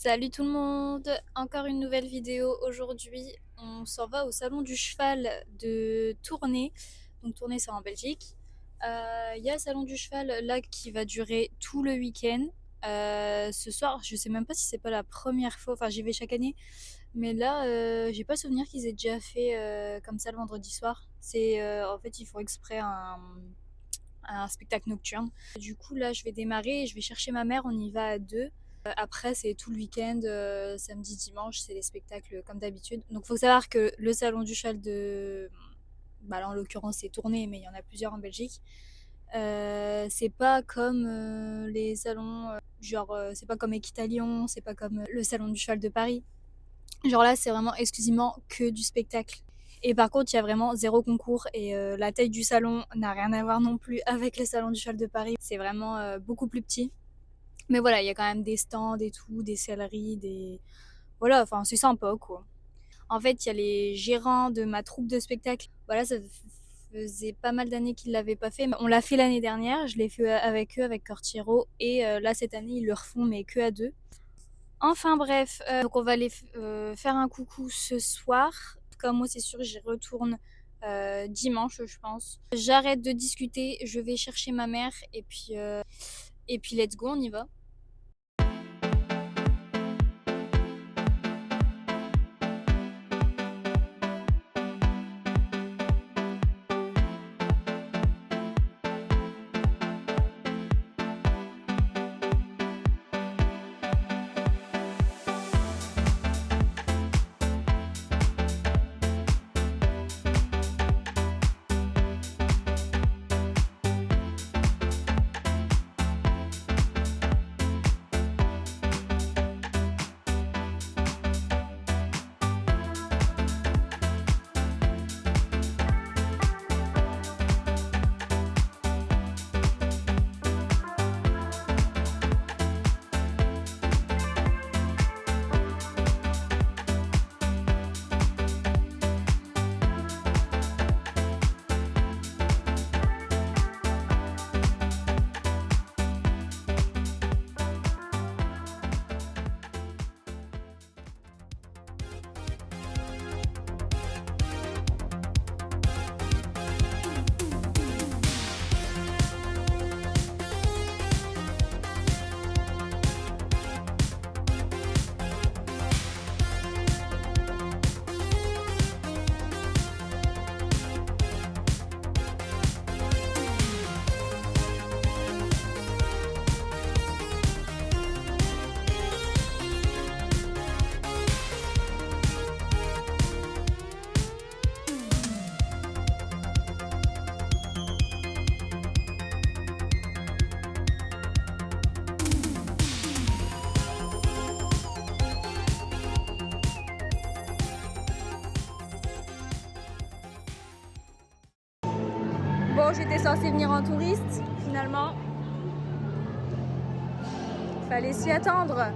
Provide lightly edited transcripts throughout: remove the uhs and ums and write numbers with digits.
Salut tout le monde! Encore une nouvelle vidéo aujourd'hui. On s'en va au salon du cheval de Tournai. Donc Tournai c'est en Belgique. Il y a le salon du cheval là qui va durer tout le week-end. Ce soir, je sais même pas si c'est pas la première fois, enfin j'y vais chaque année, mais là j'ai pas souvenir qu'ils aient déjà fait comme ça le vendredi soir. C'est en fait ils font exprès un spectacle nocturne. Du coup là je vais démarrer, je vais chercher ma mère, on y va à deux. Après, c'est tout le week-end, samedi, dimanche, c'est les spectacles comme d'habitude. Donc, il faut savoir que le salon du cheval de. Bah, là, en l'occurrence, c'est Tournai, mais il y en a plusieurs en Belgique. C'est pas comme les salons, genre, c'est pas comme Équitalion, c'est pas comme le salon du cheval de Paris. Genre là, c'est vraiment exclusivement que du spectacle. Et par contre, il y a vraiment zéro concours et la taille du salon n'a rien à voir non plus avec le salon du cheval de Paris. C'est vraiment beaucoup plus petit. Mais voilà, il y a quand même des stands et tout, des selleries, des. Voilà, enfin, c'est sympa, quoi. En fait, il y a les gérants de ma troupe de spectacle. Voilà, ça faisait pas mal d'années qu'ils l'avaient pas fait. On l'a fait l'année dernière, je l'ai fait avec eux, avec Cortiro. Et là, cette année, ils le refont, mais que à deux. Enfin bref, donc on va aller faire un coucou ce soir. Comme moi, c'est sûr, j'y retourne dimanche, je pense. J'arrête de discuter, je vais chercher ma mère et puis let's go, on y va. Bon, j'étais censée venir en touriste, finalement. Fallait s'y attendre.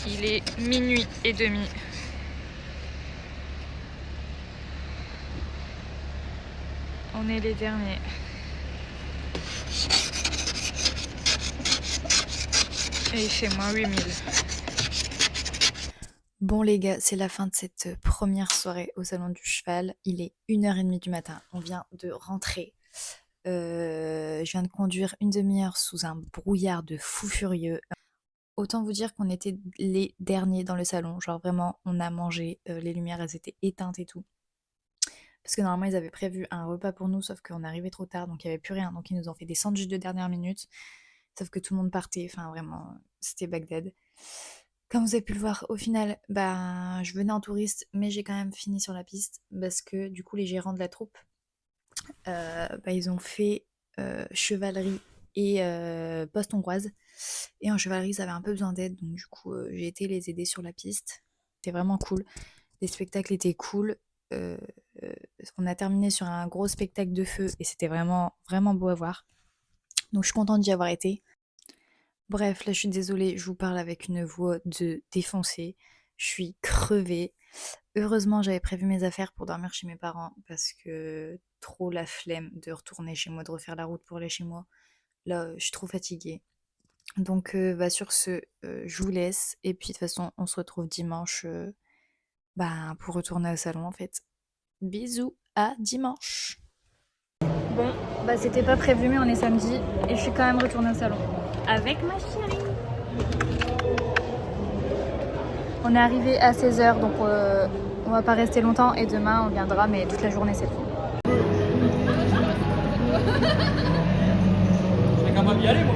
Il est minuit et demi. On est les derniers. Et il fait moins 8000. Bon les gars, c'est la fin de cette première soirée au Salon du Cheval. Il est 1h30 du matin. On vient de rentrer. Je viens de conduire une demi-heure sous un brouillard de fou furieux. Autant vous dire qu'on était les derniers dans le salon. Genre vraiment, on a mangé, les lumières elles étaient éteintes et tout. Parce que normalement ils avaient prévu un repas pour nous, sauf qu'on est arrivé trop tard, donc il n'y avait plus rien. Donc ils nous ont fait des sandwichs de dernière minute. Sauf que tout le monde partait, enfin vraiment, c'était Bagdad. Comme vous avez pu le voir, au final, bah, je venais en touriste, mais j'ai quand même fini sur la piste parce que du coup, les gérants de la troupe, bah, ils ont fait chevalerie et poste hongroise. Et en chevalerie, ils avaient un peu besoin d'aide, donc du coup, j'ai été les aider sur la piste. C'était vraiment cool. Les spectacles étaient cool. Euh, euh, on a terminé sur un gros spectacle de feu et c'était vraiment, vraiment beau à voir. Donc je suis contente d'y avoir été. Bref, là je suis désolée, je vous parle avec une voix de défoncée. Je suis crevée. Heureusement, j'avais prévu mes affaires pour dormir chez mes parents parce que trop la flemme de retourner chez moi, de refaire la route pour aller chez moi. Là, je suis trop fatiguée. Donc, bah, sur ce, je vous laisse. Et puis, de toute façon, on se retrouve dimanche bah, pour retourner au salon en fait. Bisous, à dimanche! Bon, bah c'était pas prévu mais on est samedi et je suis quand même retournée au salon avec ma chérie. On est arrivé à 16h donc on va pas rester longtemps et demain on viendra mais toute la journée c'est bon. Je vais quand même y aller moi.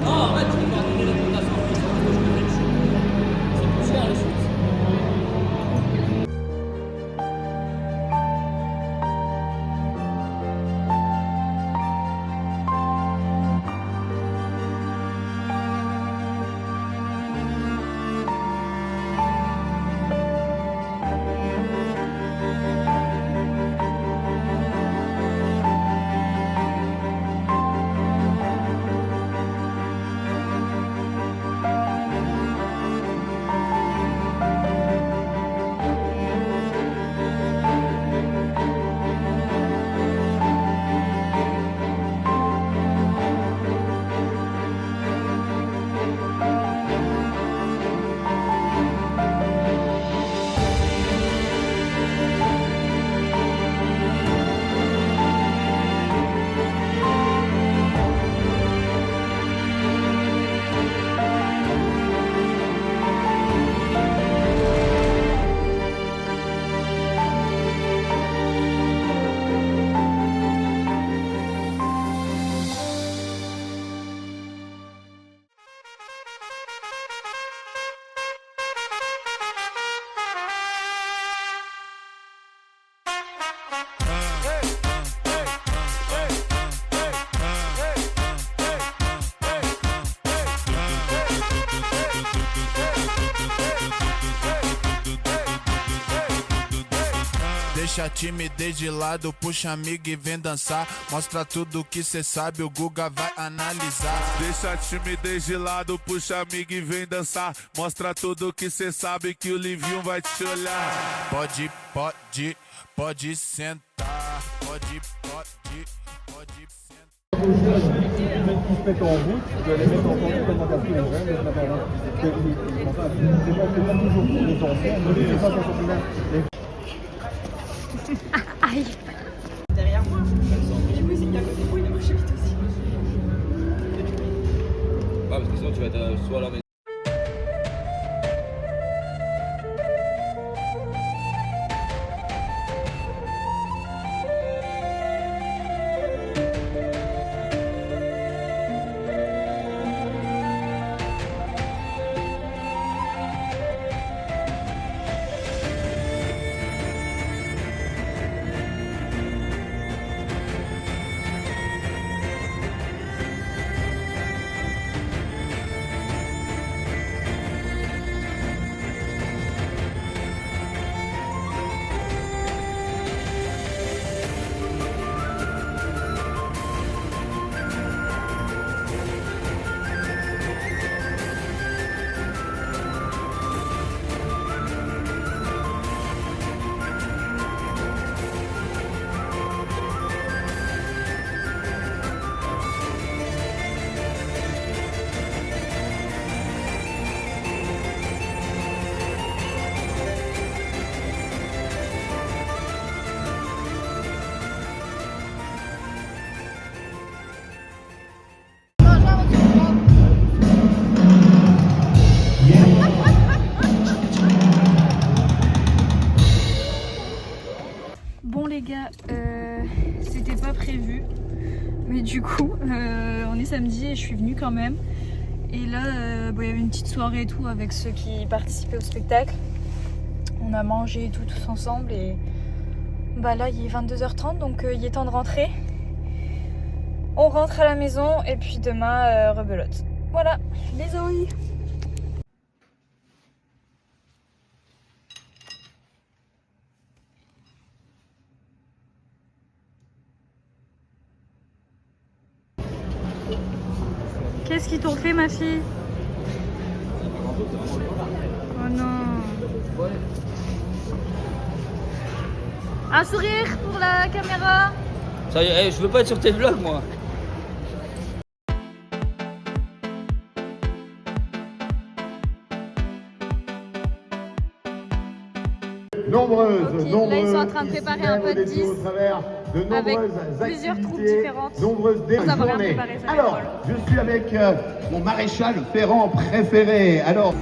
Non, en fait, tu vas donner la cotation. C'est plus cher les choses. Deixa a timidez de lado, puxa amigo e vem dançar. Mostra tudo que cê sabe, o Guga vai analisar. Deixa a timidez de lado, puxa amigo e vem dançar. Mostra tudo que cê sabe que o Livinho vai te olhar. Pode sentar. Pode sentar. Qui se mettent en route, de les mettre en contact comment t'as pris les jeunes, de se mettre en route. C'est pas toujours pour les enfants, mais c'est ça qu'on fait bien. Aïe. Derrière moi. Du coup, c'est qu'il y a côté moi, il a marché vite aussi. Ah, parce que sinon tu vas être soit à la maison. Bon les gars, c'était pas prévu, mais du coup on est samedi et je suis venue quand même. Et là il y avait une petite soirée et tout avec ceux qui participaient au spectacle. On a mangé et tout tous ensemble et bah là il est 22h30 donc il est temps de rentrer. On rentre à la maison et puis demain rebelote. Voilà, bisous. Qu'est-ce qu'ils t'ont fait ma fille? Oh non. Un sourire pour la caméra. Ça y est, je veux pas être sur tes vlogs moi. Non, nombreuses, Ok, nombreuses. là, ils sont en train de préparer un peu de 10 au travers de avec nombreuses plusieurs troupes activités, différentes. nombreuses Sans avoir rien journées. préparé, ça va être Alors, drôle. je suis avec mon maréchal Ferrand préféré. Alors.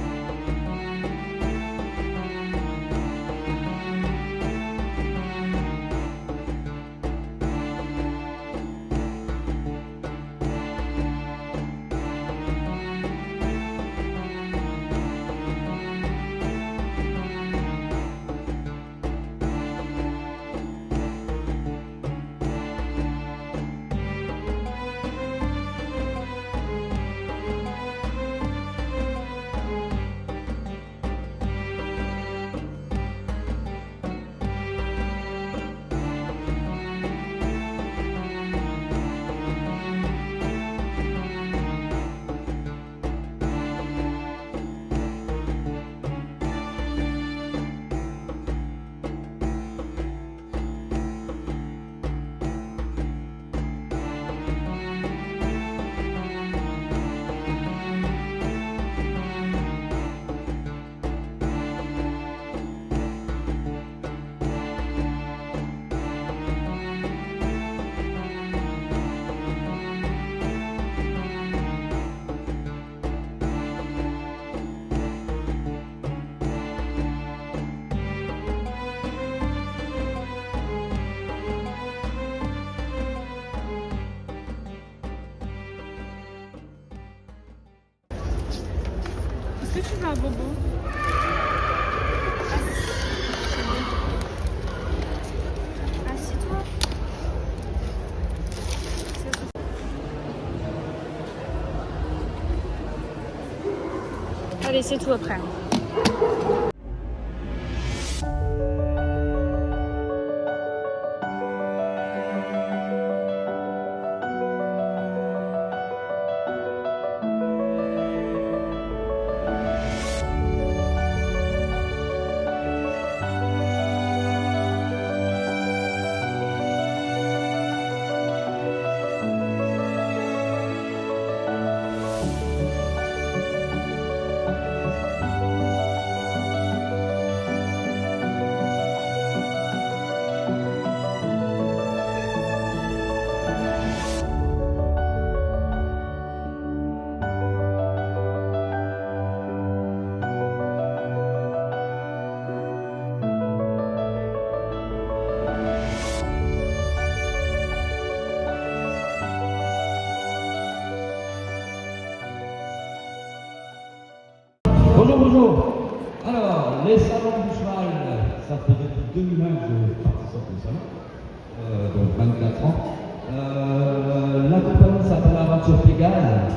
Est-ce que tu veux un bobo? Assieds-toi. Allez, c'est tout après. Bonjour, bonjour. Alors, les salons du cheval, ça fait depuis 2001 que je participe au salon, donc 24 ans. La compagnie s'appelle Aventure Pégase,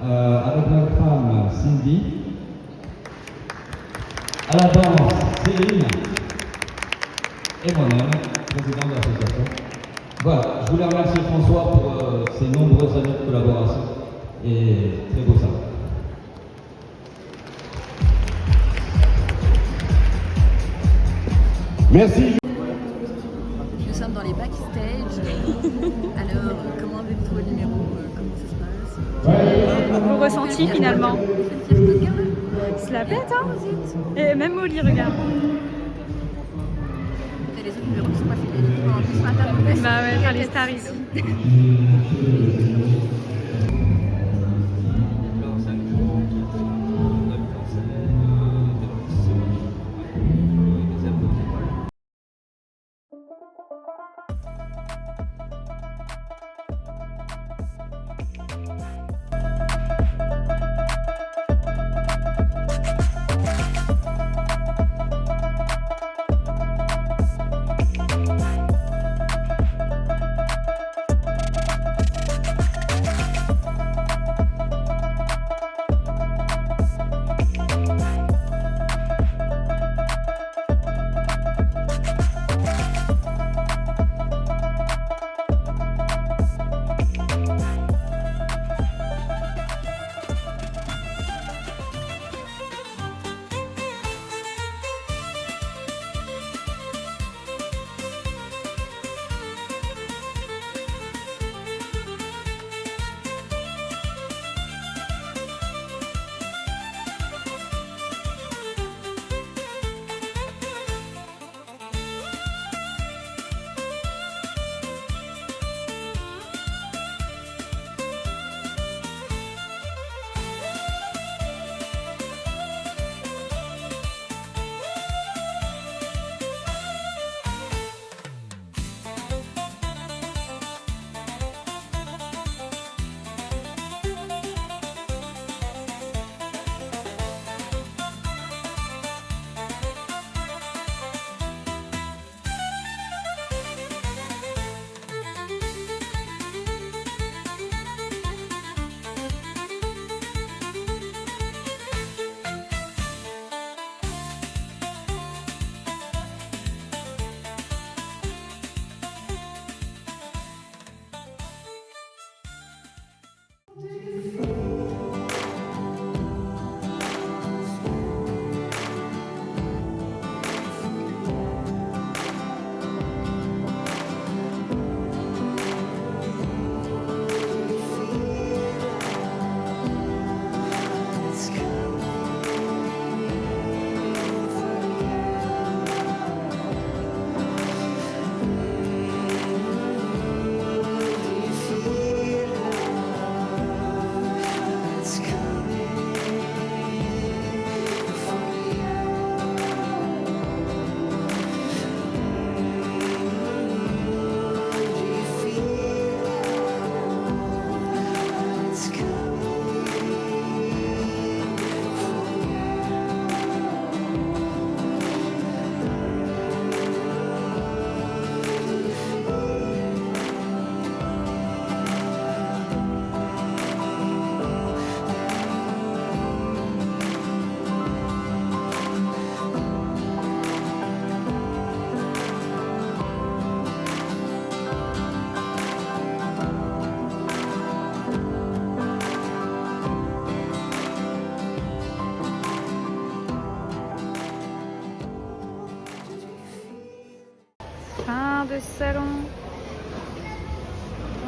avec ma femme Cindy. À la danse, Céline. Et moi-même, président de l'association. Voilà, je voulais remercier François pour ses nombreuses années de collaboration et très beau salon. Merci. Nous sommes dans les backstage. Alors, comment avez-vous trouvé le numéro? Comment ça se passe? Vos ressentis finalement? C'est la bête, hein? Et même Molly, regarde. Les autres numéros qui sont pas filés. En plus, ma table. Bah ouais, faire les stars ici.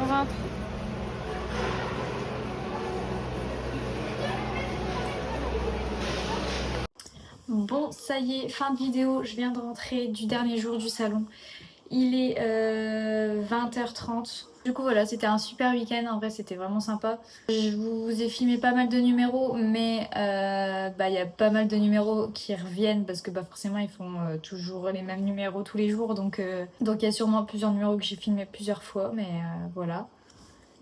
On rentre. Bon, ça y est, fin de vidéo. Je viens de rentrer du dernier jour du salon. Il est 20h30. Du coup voilà, c'était un super week-end, en vrai c'était vraiment sympa. Je vous ai filmé pas mal de numéros, mais il y a pas mal de numéros qui reviennent parce que forcément ils font toujours les mêmes numéros tous les jours. Donc il y a sûrement plusieurs numéros que j'ai filmés plusieurs fois, mais voilà.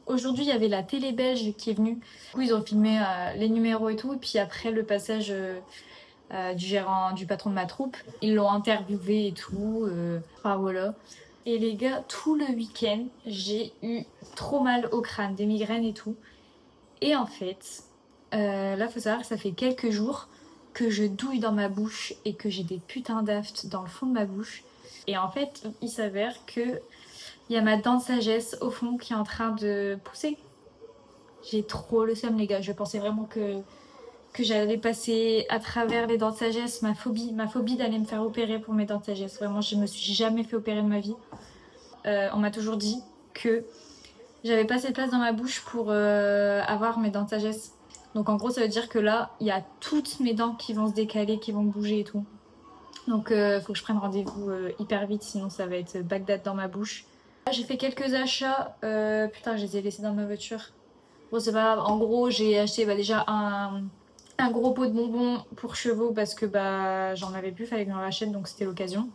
Aujourd'hui il y avait la télé belge qui est venue. Du coup ils ont filmé les numéros et tout, et puis après le passage du gérant, du patron de ma troupe, ils l'ont interviewé et tout. Voilà. Et les gars, tout le week-end, j'ai eu trop mal au crâne, des migraines et tout. Et en fait, là, faut savoir que ça fait quelques jours que je douille dans ma bouche et que j'ai des putains d'aftes dans le fond de ma bouche. Et en fait, il s'avère que il y a ma dent de sagesse au fond qui est en train de pousser. J'ai trop le seum, les gars. Je pensais vraiment que j'allais passer à travers les dents de sagesse, ma phobie d'aller me faire opérer pour mes dents de sagesse. Vraiment, je me suis jamais fait opérer de ma vie. On m'a toujours dit que j'avais pas assez de place dans ma bouche pour avoir mes dents de sagesse. Donc en gros, ça veut dire que là, il y a toutes mes dents qui vont se décaler, qui vont bouger et tout. Donc faut que je prenne rendez-vous hyper vite, sinon ça va être Bagdad dans ma bouche. J'ai fait quelques achats. Putain, je les ai laissés dans ma voiture. Bon, c'est pas grave. En gros, j'ai acheté déjà un gros pot de bonbons pour chevaux parce que j'en avais plus, fallait que je me rachète, donc c'était l'occasion.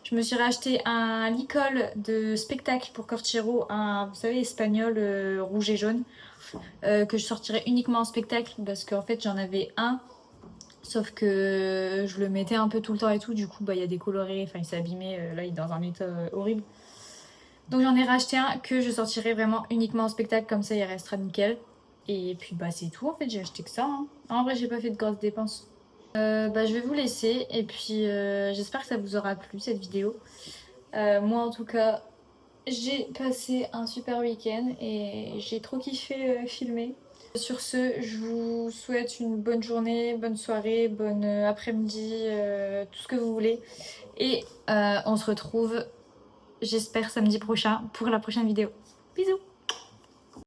Je me suis racheté un licol de spectacle pour Corchero, vous savez, espagnol rouge et jaune, que je sortirais uniquement en spectacle parce qu'en fait j'en avais un, sauf que je le mettais un peu tout le temps et tout, du coup il y a des colorés, enfin il s'est abîmé, là il est dans un état horrible. Donc j'en ai racheté un que je sortirai vraiment uniquement en spectacle, comme ça il restera nickel. Et puis c'est tout en fait, j'ai acheté que ça. En vrai j'ai pas fait de grosses dépenses. Je vais vous laisser et puis j'espère que ça vous aura plu cette vidéo. Moi en tout cas j'ai passé un super week-end et j'ai trop kiffé filmer. Sur ce, je vous souhaite une bonne journée, bonne soirée, bonne après-midi, tout ce que vous voulez. Et on se retrouve, j'espère, samedi prochain pour la prochaine vidéo. Bisous!